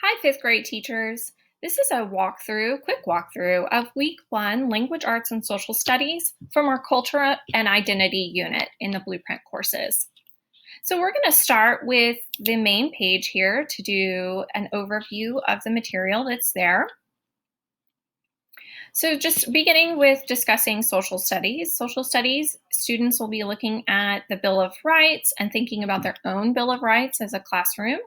Hi, fifth grade teachers. This is a quick walkthrough of week 1 language arts and social studies from our culture and identity unit in the blueprint courses. So we're going to start with the main page here to do an overview of the material that's there. So just beginning with discussing social studies. Social studies, students will be looking at the Bill of Rights and thinking about their own Bill of Rights as a classroom.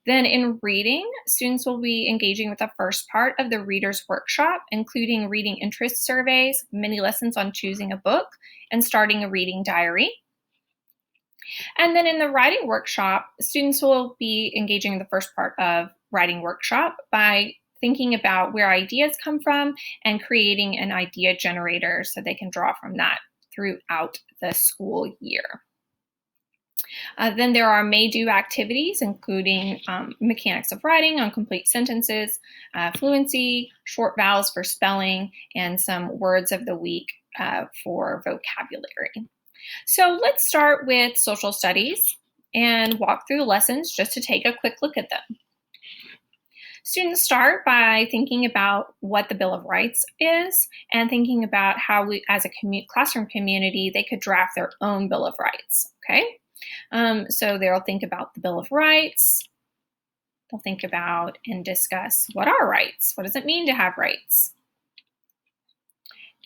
Then in reading, students will be engaging with the first part of the reader's workshop, including reading interest surveys, mini lessons on choosing a book, and starting a reading diary. And then in the writing workshop, students will be engaging in the first part of writing workshop by thinking about where ideas come from and creating an idea generator so they can draw from that throughout the school year. Then there are may-do activities, including mechanics of writing on complete sentences, fluency, short vowels for spelling, and some words of the week for vocabulary. So let's start with social studies and walk through the lessons just to take a quick look at them. Students start by thinking about what the Bill of Rights is and thinking about how we, as a classroom community, they could draft their own Bill of Rights, okay? So they'll think about the Bill of Rights. They'll think about and discuss what are rights? What does it mean to have rights?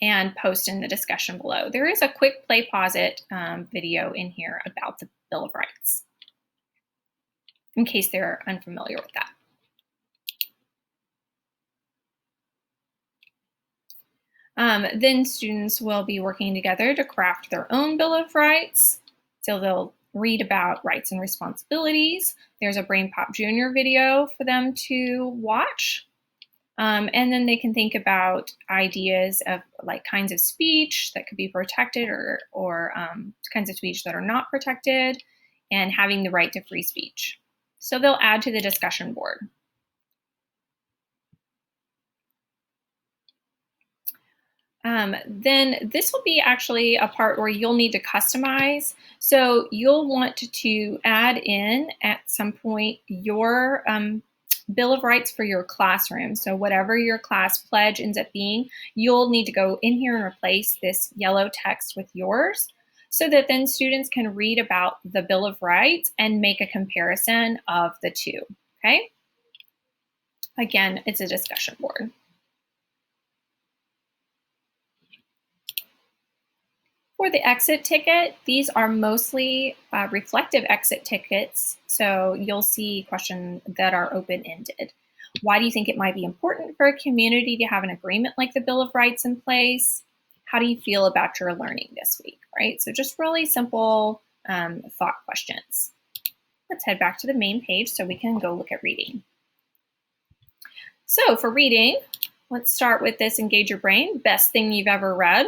And post in the discussion below. There is a quick play pause it video in here about the Bill of Rights, in case they're unfamiliar with that. Then students will be working together to craft their own Bill of Rights. So they'll read about rights and responsibilities. There's a Brain Pop Junior video for them to watch. And then they can think about ideas of like kinds of speech that could be protected or kinds of speech that are not protected, and having the right to free speech. So they'll add to the discussion board. Then this will be actually a part where you'll need to customize. So you'll want to add in at some point your Bill of Rights for your classroom. So whatever your class pledge ends up being, you'll need to go in here and replace this yellow text with yours so that then students can read about the Bill of Rights and make a comparison of the two, okay? Again, it's a discussion board. For the exit ticket, these are mostly reflective exit tickets, so you'll see questions that are open-ended. Why do you think it might be important for a community to have an agreement like the Bill of Rights in place? How do you feel about your learning this week, right? So just really simple thought questions. Let's head back to the main page so we can go look at reading. So for reading, let's start with this Engage Your Brain, best thing you've ever read.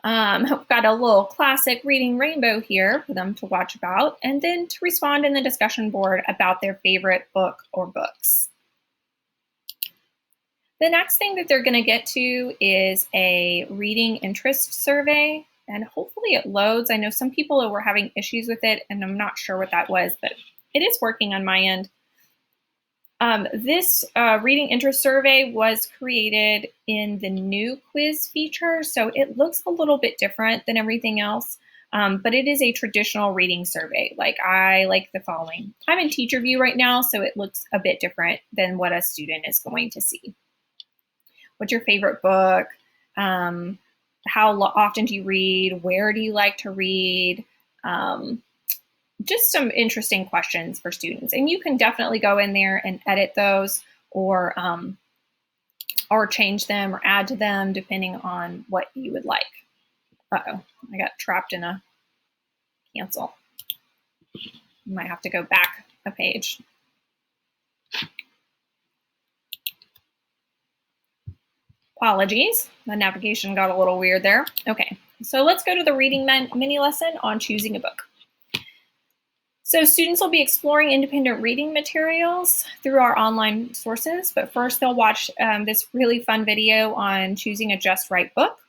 I've got a little classic reading rainbow here for them to watch about, and then to respond in the discussion board about their favorite book or books. The next thing that they're going to get to is a reading interest survey, and hopefully it loads. I know some people were having issues with it, and I'm not sure what that was, but it is working on my end. This reading interest survey was created in the new quiz feature, so it looks a little bit different than everything else, but it is a traditional reading survey. Like I like the following. I'm in teacher view right now, so it looks a bit different than what a student is going to see. What's your favorite book? How often do you read? Where do you like to read? Just some interesting questions for students, and you can definitely go in there and edit those or change them or add to them depending on what you would like. Uh-oh, I got trapped in a cancel. Might have to go back a page. Apologies, the navigation got a little weird there. Okay, so let's go to the reading mini lesson on choosing a book. So students will be exploring independent reading materials through our online sources, but first they'll watch this really fun video on choosing a just right book.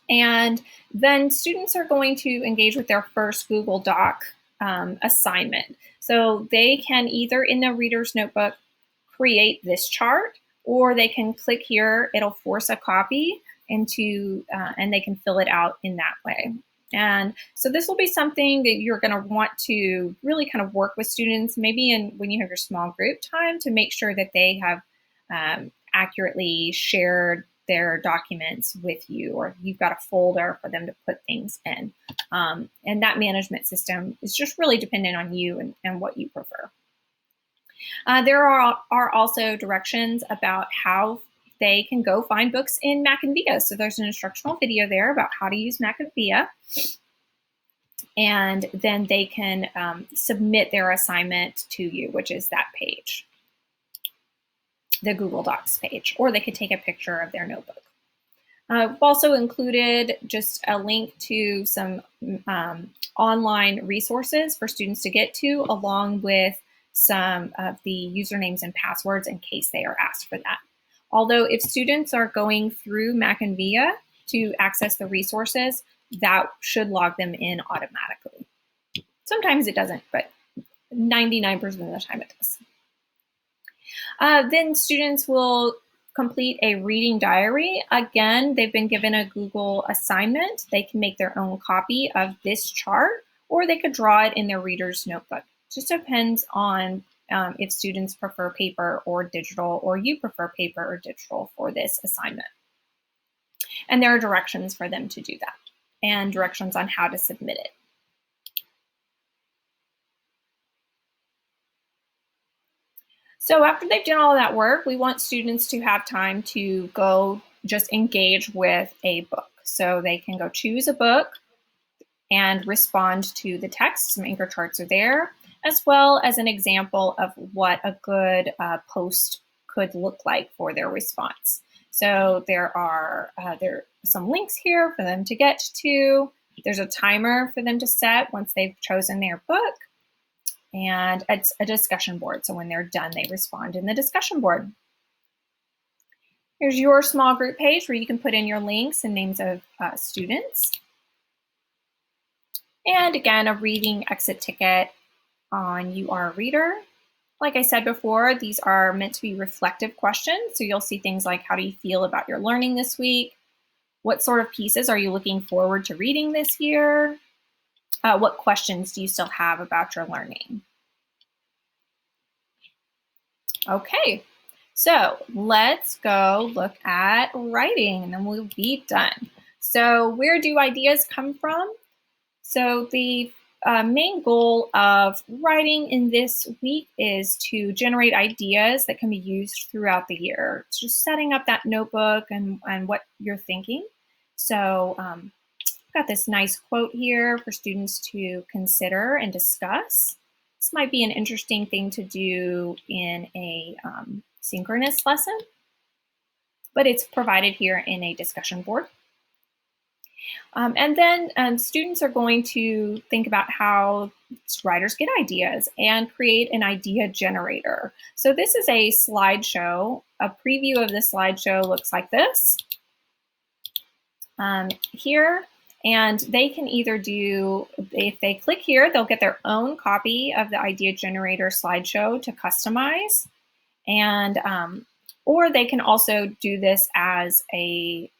And then students are going to engage with their first Google Doc assignment. So they can either in the reader's notebook create this chart, or they can click here, it'll force a copy into, and they can fill it out in that way. And so this will be something that you're going to want to really kind of work with students, maybe when you have your small group time, to make sure that they have accurately shared their documents with you, or you've got a folder for them to put things in. And that management system is just really dependent on you and what you prefer. There are also directions about how they can go find books in Mac and VIA. So there's an instructional video there about how to use Mac and VIA. And then they can submit their assignment to you, which is that page, the Google Docs page, or they could take a picture of their notebook. We've also included just a link to some online resources for students to get to, along with some of the usernames and passwords in case they are asked for that. Although if students are going through Mac and VIA to access the resources, that should log them in automatically. Sometimes it doesn't, but 99% of the time it does. Then students will complete a reading diary. Again, they've been given a Google assignment. They can make their own copy of this chart, or they could draw it in their reader's notebook. It just depends on if students prefer paper or digital, or you prefer paper or digital for this assignment. And there are directions for them to do that, and directions on how to submit it. So after they've done all that work, we want students to have time to go just engage with a book. So they can go choose a book and respond to the text. Some anchor charts are there, as well as an example of what a good post could look like for their response. So there are some links here for them to get to. There's a timer for them to set once they've chosen their book. And it's a discussion board. So when they're done, they respond in the discussion board. Here's your small group page where you can put in your links and names of students. And again, a reading exit ticket on You Are a Reader. Like I said before, these are meant to be reflective questions. So you'll see things like, how do you feel about your learning this week? What sort of pieces are you looking forward to reading this year? What questions do you still have about your learning? Okay, so let's go look at writing, and then we'll be done. So where do ideas come from? So the main goal of writing in this week is to generate ideas that can be used throughout the year. It's just setting up that notebook and what you're thinking. So got this nice quote here for students to consider and discuss. This might be an interesting thing to do in a synchronous lesson, but it's provided here in a discussion board. And then students are going to think about how writers get ideas and create an idea generator. So this is a slideshow. A preview of the slideshow looks like this here. And they can either do, if they click here, they'll get their own copy of the Idea Generator slideshow to customize. And, or they can also do this as a,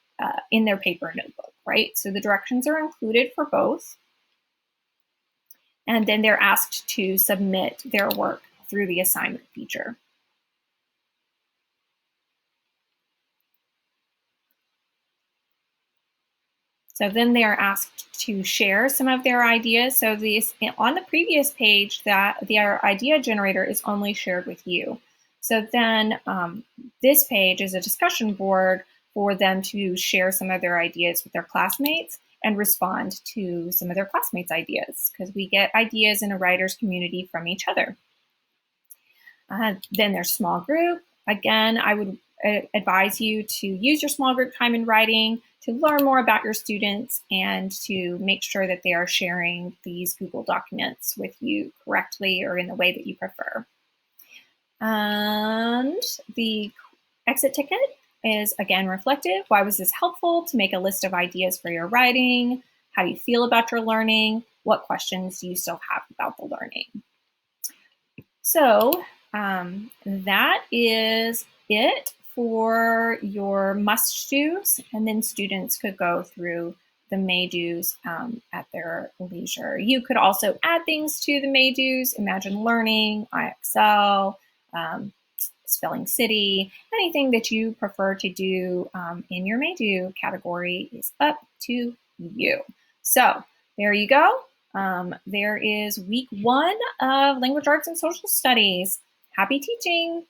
in their paper notebook, right? So the directions are included for both. And then they're asked to submit their work through the assignment feature. So then they are asked to share some of their ideas. So these, on the previous page, that their idea generator is only shared with you. So then this page is a discussion board for them to share some of their ideas with their classmates and respond to some of their classmates' ideas, because we get ideas in a writer's community from each other. Then there's small group. Again, I would advise you to use your small group time in writing to learn more about your students and to make sure that they are sharing these Google documents with you correctly or in the way that you prefer. And the exit ticket is, again, reflective. Why was this helpful? To make a list of ideas for your writing. How do you feel about your learning? What questions do you still have about the learning? So that is it for your must-dos, and then students could go through the may-dos at their leisure. You could also add things to the may-dos, Imagine Learning, IXL, um, Spelling City, anything that you prefer to do in your may-do category is up to you. So there you go. There is week 1 of Language Arts and Social Studies. Happy teaching!